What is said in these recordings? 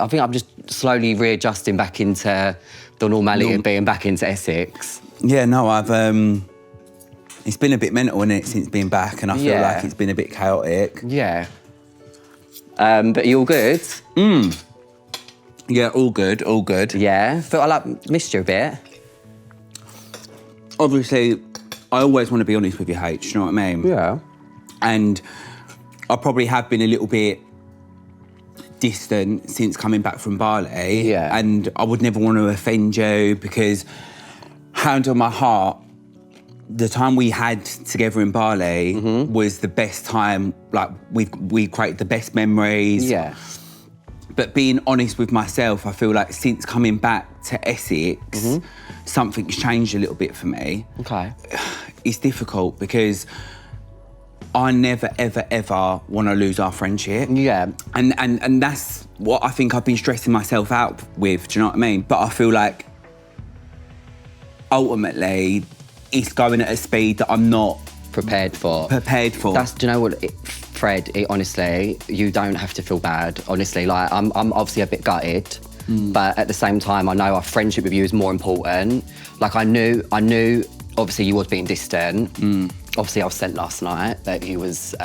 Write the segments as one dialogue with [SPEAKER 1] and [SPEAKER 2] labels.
[SPEAKER 1] I think I'm just slowly readjusting back into the normality of being back into Essex.
[SPEAKER 2] Yeah, no, I've... It's been a bit mental, innit, since being back, and I feel like it's been a bit chaotic.
[SPEAKER 1] Yeah. But you all good?
[SPEAKER 2] Yeah, all good, all good.
[SPEAKER 1] Yeah. Felt like missed you a bit.
[SPEAKER 2] Obviously, I always want to be honest with you, H, you know what I mean?
[SPEAKER 1] Yeah.
[SPEAKER 2] And I probably have been a little bit distant since coming back from Bali.
[SPEAKER 1] Yeah.
[SPEAKER 2] And I would never want to offend you because, hand on my heart, the time we had together in Bali was the best time. Like, we created the best memories.
[SPEAKER 1] Yeah.
[SPEAKER 2] But being honest with myself, I feel like since coming back to Essex, something's changed a little bit for me.
[SPEAKER 1] Okay.
[SPEAKER 2] It's difficult because I never, ever, ever want to lose our friendship.
[SPEAKER 1] Yeah.
[SPEAKER 2] And that's what I think I've been stressing myself out with, do you know what I mean? But I feel like ultimately it's going at a speed that I'm not
[SPEAKER 1] prepared for.
[SPEAKER 2] Do
[SPEAKER 1] you know what, Fred, honestly, you don't have to feel bad, honestly. Like, I'm obviously a bit gutted, but at the same time, I know our friendship with you is more important. Like, I knew, obviously, you was being distant. Obviously, I was sent last night that he was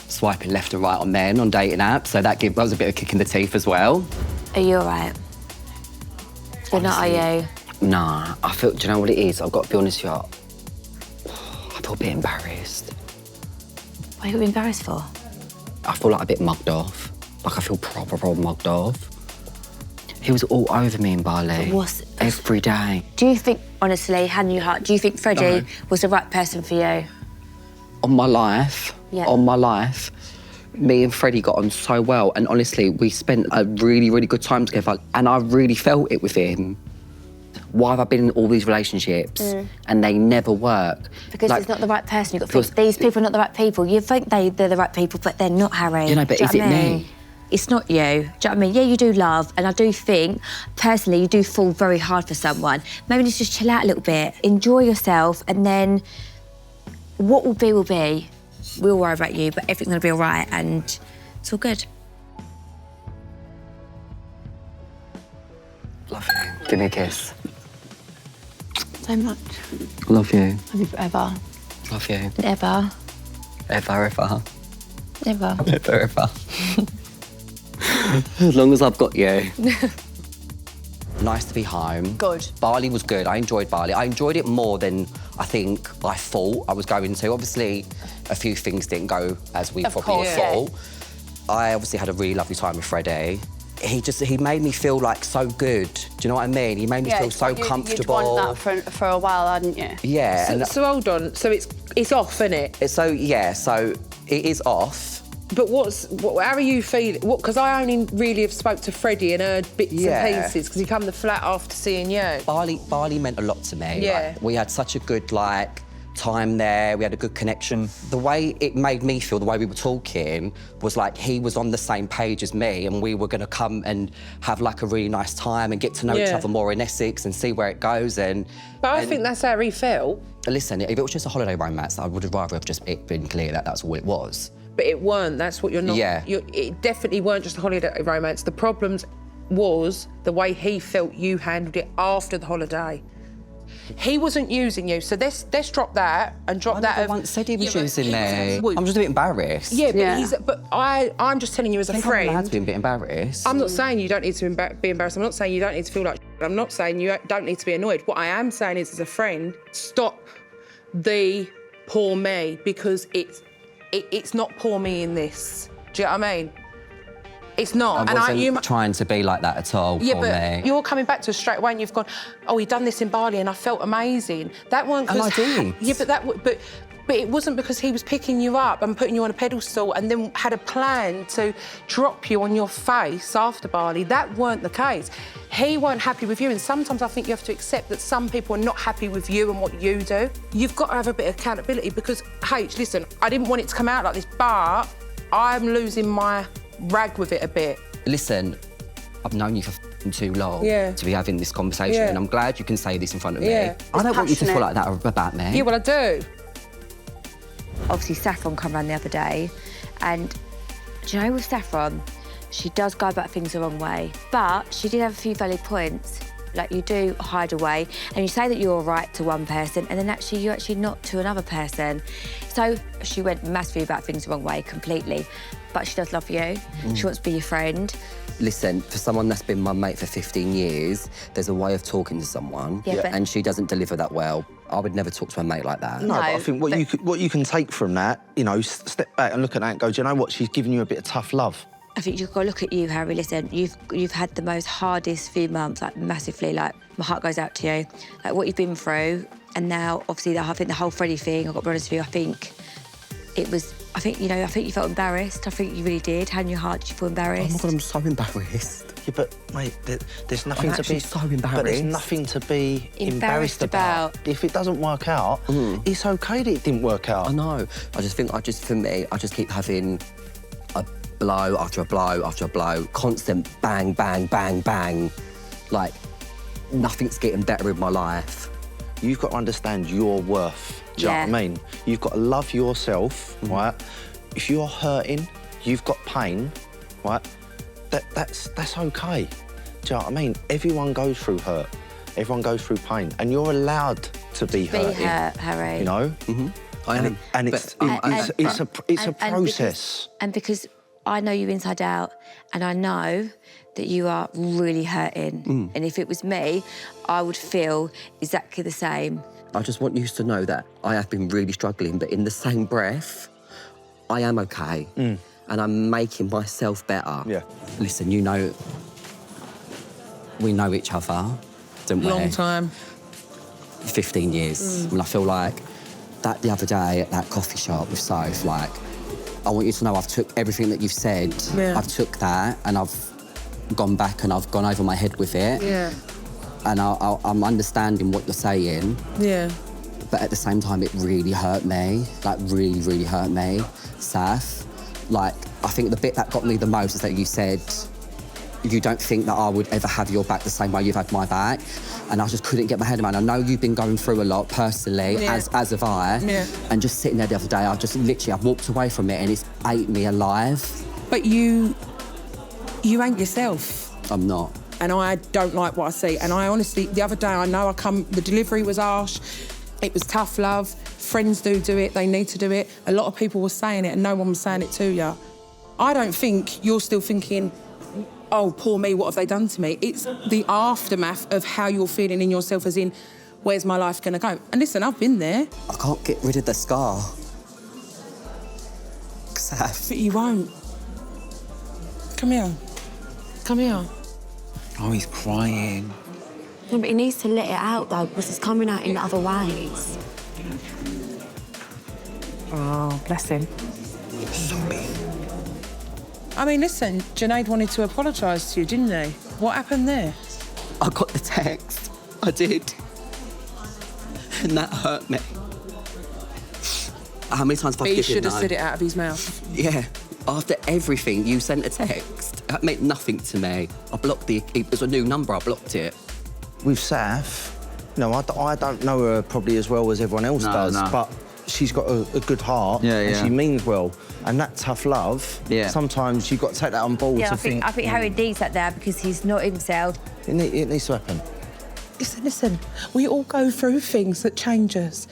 [SPEAKER 1] swiping left and right on men on dating apps, so that was a bit of a kick in the teeth as well.
[SPEAKER 3] Are you all right? You're not, are you?
[SPEAKER 1] Nah, I feel, do you know what it is? I've got to be honest with you. I feel a bit embarrassed.
[SPEAKER 3] What are you embarrassed for?
[SPEAKER 1] I feel like a bit mugged off. Like, I feel proper mugged off. He was all over me in Bali. Every day.
[SPEAKER 3] Do you think, honestly, hand on your heart, do you think Freddie was the right person for you?
[SPEAKER 1] On my life, me and Freddie got on so well, and honestly, we spent a really, really good time together, and I really felt it with him. Why have I been in all these relationships and they never work?
[SPEAKER 3] Because he's not the right person. You've got to think, these people are not the right people. You think they're the right people, but they're not, Harry.
[SPEAKER 1] You know, but is it me?
[SPEAKER 3] It's not you. Do you know what I mean? Yeah, you do love, and I do think, personally, you do fall very hard for someone. Maybe let's just chill out a little bit, enjoy yourself, and then what will be will be. We'll worry about you, but everything's gonna be all right, and it's all good.
[SPEAKER 1] Love you. Give me a kiss.
[SPEAKER 3] So much.
[SPEAKER 1] Love you.
[SPEAKER 3] Love you forever.
[SPEAKER 1] Love you.
[SPEAKER 3] Ever.
[SPEAKER 1] Ever.
[SPEAKER 3] Never.
[SPEAKER 1] Ever. As long as I've got you. Nice to be home.
[SPEAKER 3] Good.
[SPEAKER 1] Bali was good. I enjoyed Bali. I enjoyed it more than I think I thought I was going to. Obviously, a few things didn't go as we probably thought. I obviously had a really lovely time with Freddie. He made me feel like so good. Do you know what I mean? He made me feel so comfortable.
[SPEAKER 4] You'd want that for a while, hadn't you?
[SPEAKER 1] Yeah.
[SPEAKER 5] So hold on. So it's off, isn't it?
[SPEAKER 1] So yeah. So it is off.
[SPEAKER 5] But how are you feeling? Because I only really have spoke to Freddie and heard bits and pieces because he come to the flat after seeing you.
[SPEAKER 1] Bali meant a lot to me.
[SPEAKER 5] Yeah.
[SPEAKER 1] Like, we had such a good time there. We had a good connection. The way it made me feel, the way we were talking, was like he was on the same page as me, and we were going to come and have like a really nice time and get to know each other more in Essex and see where it goes. But
[SPEAKER 5] I think that's how he felt.
[SPEAKER 1] Listen, if it was just a holiday romance, I would have rather have just been clear that that's all it was.
[SPEAKER 5] But it weren't. That's what you're not.
[SPEAKER 1] Yeah.
[SPEAKER 5] It definitely weren't just a holiday romance. The problems was the way he felt you handled it after the holiday. He wasn't using you, so let's drop that and drop that.
[SPEAKER 1] I once said he was using me. I'm just a bit embarrassed.
[SPEAKER 5] Yeah, but I'm just telling you as a friend.
[SPEAKER 1] I'm allowed to be a bit embarrassed.
[SPEAKER 5] I'm not saying you don't need to be embarrassed. I'm not saying you don't need to feel like I'm not saying you don't need to be annoyed. What I am saying is, as a friend, stop the poor me, because it's not poor me in this. Do you know what I mean? It's not.
[SPEAKER 1] I wasn't trying to be like that at all,
[SPEAKER 5] yeah,
[SPEAKER 1] poor
[SPEAKER 5] but
[SPEAKER 1] me.
[SPEAKER 5] You're coming back to us straight away and you've gone, oh, he done this in Bali and I felt amazing. That weren't
[SPEAKER 1] And I did.
[SPEAKER 5] Yeah, but it wasn't because he was picking you up and putting you on a pedestal and then had a plan to drop you on your face after Bali. That weren't the case. He weren't happy with you, and sometimes I think you have to accept that some people are not happy with you and what you do. You've got to have a bit of accountability because, H, listen, I didn't want it to come out like this, but I'm losing my rag with it a bit.
[SPEAKER 1] Listen, I've known you for too long to be having this conversation, and I'm glad you can say this in front of me. I don't want you to feel like that about me.
[SPEAKER 5] Yeah, well, I do.
[SPEAKER 3] Obviously, Saffron come round the other day, and do you know with Saffron, She does go about things the wrong way, but she did have a few valid points. Like, you do hide away, and you say that you're all right to one person, and then actually you're actually not to another person. So she went massively about things the wrong way, completely. But she does love you. She wants to be your friend.
[SPEAKER 1] Listen, for someone that's been my mate for 15 years, there's a way of talking to someone,
[SPEAKER 3] Yeah, but-
[SPEAKER 1] and she doesn't deliver that well. I would never talk to a mate like that.
[SPEAKER 6] No, but I think what you can take from that, you know, step back and look at that and go, do you know what? She's giving you a bit of tough love.
[SPEAKER 3] I think you've got to look at you, Harry. Listen, you've had the most hardest few months, like massively. Like, my heart goes out to you. Like, what you've been through, and now obviously I think the whole Freddie thing. I've got to be honest with you. I think it was. I think you felt embarrassed. I think you really did. How in your heart did you feel embarrassed?
[SPEAKER 1] Oh my God, I'm so embarrassed.
[SPEAKER 6] Yeah, but mate, there's nothing
[SPEAKER 1] I'm
[SPEAKER 6] to be
[SPEAKER 1] actually so embarrassed.
[SPEAKER 6] But there's nothing to be embarrassed about. If it doesn't work out, it's okay that it didn't work out.
[SPEAKER 1] I know. I just think, for me, I just keep having a blow after a blow after a blow, constant bang, bang, bang, bang. Like, nothing's getting better in my life.
[SPEAKER 6] You've got to understand your worth. Do you know what I mean? You've got to love yourself, right? If you're hurting, you've got pain, right? That's okay. Do you know what I mean? Everyone goes through hurt. Everyone goes through pain, and you're allowed to be hurting.
[SPEAKER 3] Be hurt, Harry.
[SPEAKER 6] You know?
[SPEAKER 1] I am.
[SPEAKER 6] And it's a process.
[SPEAKER 3] And because I know you inside out, and I know that you are really hurting. And if it was me, I would feel exactly the same.
[SPEAKER 1] I just want you to know that I have been really struggling, but in the same breath, I am okay. And I'm making myself better.
[SPEAKER 6] Yeah.
[SPEAKER 1] Listen, you know, we know each other, don't we?
[SPEAKER 5] Long time.
[SPEAKER 1] 15 years. And I feel like that the other day at that coffee shop with Soph, like, I want you to know I've took everything that you've said, I've took that and I've gone back and I've gone over my head with it.
[SPEAKER 5] Yeah.
[SPEAKER 1] And I'm understanding what you're saying.
[SPEAKER 5] Yeah.
[SPEAKER 1] But at the same time, it really hurt me. Like, really, really hurt me. Saf, like, I think the bit that got me the most is that you said you don't think that I would ever have your back the same way you've had my back. And I just couldn't get my head around. I know you've been going through a lot personally, as have I.
[SPEAKER 5] Yeah.
[SPEAKER 1] And just sitting there the other day, I've walked away from it and it's ate me alive.
[SPEAKER 5] But you ain't yourself.
[SPEAKER 1] I'm not.
[SPEAKER 5] And I don't like what I see. And I honestly, the other day, the delivery was harsh. It was tough love. Friends do it. They need to do it. A lot of people were saying it and no one was saying it to you. I don't think you're still thinking, oh, poor me, what have they done to me? It's the aftermath of how you're feeling in yourself, as in, where's my life going to go? And listen, I've been there.
[SPEAKER 1] I can't get rid of the scar. Saf.
[SPEAKER 5] But you won't. Come here. Come here.
[SPEAKER 2] Oh, he's crying.
[SPEAKER 7] No, but he needs to let it out, though, because it's coming out in other ways.
[SPEAKER 5] Oh, bless him. I mean, listen, Junaid wanted to apologise to you, didn't he? What happened there?
[SPEAKER 1] I got the text. I did. And that hurt me. How many times have I
[SPEAKER 5] He
[SPEAKER 1] given
[SPEAKER 5] should have
[SPEAKER 1] no?
[SPEAKER 5] said it out of his mouth.
[SPEAKER 1] Yeah. After everything, you sent a text. That meant nothing to me. I blocked it was a new number, I blocked it.
[SPEAKER 6] With Saf, I don't know her probably as well as everyone else does, but she's got a good heart and she means well. And that tough love, sometimes you've got to take that on board
[SPEAKER 3] Yeah,
[SPEAKER 6] to
[SPEAKER 3] I think Harry needs that there because he's not himself.
[SPEAKER 6] It needs to happen.
[SPEAKER 5] Listen, we all go through things that change us.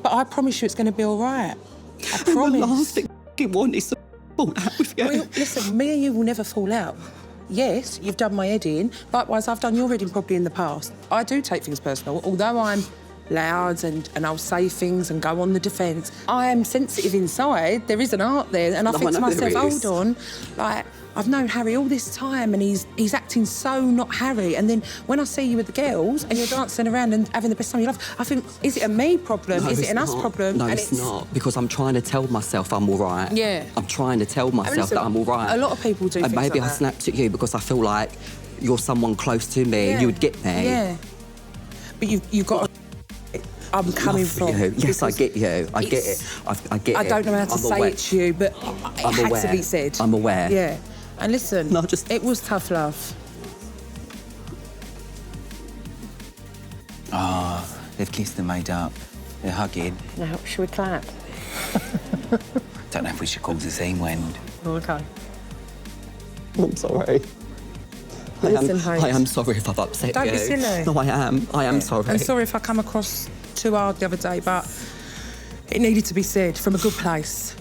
[SPEAKER 5] But I promise you it's going to be all right. I promise.
[SPEAKER 1] The last thing I want is to fall out with you.
[SPEAKER 5] Well, listen, me and you will never fall out. Yes, you've done my head in. Likewise, I've done your head in probably in the past. I do take things personal, although I'm loud and I'll say things and go on the defence. I am sensitive inside. There is an art there, and I think to myself, hold on, like, I've known Harry all this time and he's acting so not Harry. And then when I see you with the girls and you're dancing around and having the best time of your life, I think, is it a me problem? Is it an us problem?
[SPEAKER 1] No,
[SPEAKER 5] and
[SPEAKER 1] it's not, because I'm trying to tell myself I'm all right.
[SPEAKER 5] Yeah.
[SPEAKER 1] I'm trying to tell myself
[SPEAKER 5] listen,
[SPEAKER 1] that I'm all right.
[SPEAKER 5] a lot of people do
[SPEAKER 1] And
[SPEAKER 5] things
[SPEAKER 1] maybe
[SPEAKER 5] like
[SPEAKER 1] I
[SPEAKER 5] that.
[SPEAKER 1] snapped at you because I feel like you're someone close to me and you would get me.
[SPEAKER 5] Yeah. But you've got to... I'm coming from...
[SPEAKER 1] You. Yes, I get you. I get it. I get it.
[SPEAKER 5] I don't know how to say it to you, but it
[SPEAKER 1] I'm
[SPEAKER 5] had
[SPEAKER 1] aware.
[SPEAKER 5] to be said.
[SPEAKER 1] I'm aware.
[SPEAKER 5] Yeah. And listen,
[SPEAKER 1] No,
[SPEAKER 5] it was tough love.
[SPEAKER 2] They've kissed and made up. They're hugging.
[SPEAKER 7] Now, should we clap?
[SPEAKER 2] Don't know if we should call the scene wind.
[SPEAKER 5] Oh, okay.
[SPEAKER 1] I'm sorry.
[SPEAKER 5] Listen,
[SPEAKER 1] I am sorry if I've upset
[SPEAKER 5] Don't
[SPEAKER 1] you.
[SPEAKER 5] be silly.
[SPEAKER 1] No, I am. I am sorry.
[SPEAKER 5] I'm sorry if I come across too hard the other day, but it needed to be said from a good place.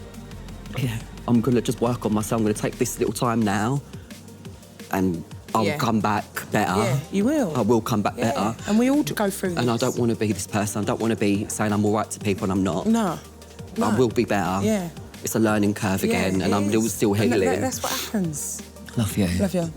[SPEAKER 1] Yeah, I'm going to just work on myself. I'm going to take this little time now and I'll come back better.
[SPEAKER 5] Yeah, you will.
[SPEAKER 1] I will come back better.
[SPEAKER 5] And we all go through this.
[SPEAKER 1] And I don't want to be this person. I don't want to be saying I'm all right to people and I'm not.
[SPEAKER 5] No.
[SPEAKER 1] I will be better.
[SPEAKER 5] Yeah.
[SPEAKER 1] It's a learning curve again and I'm still healing.
[SPEAKER 5] That's what happens.
[SPEAKER 1] Love you.
[SPEAKER 5] Love you.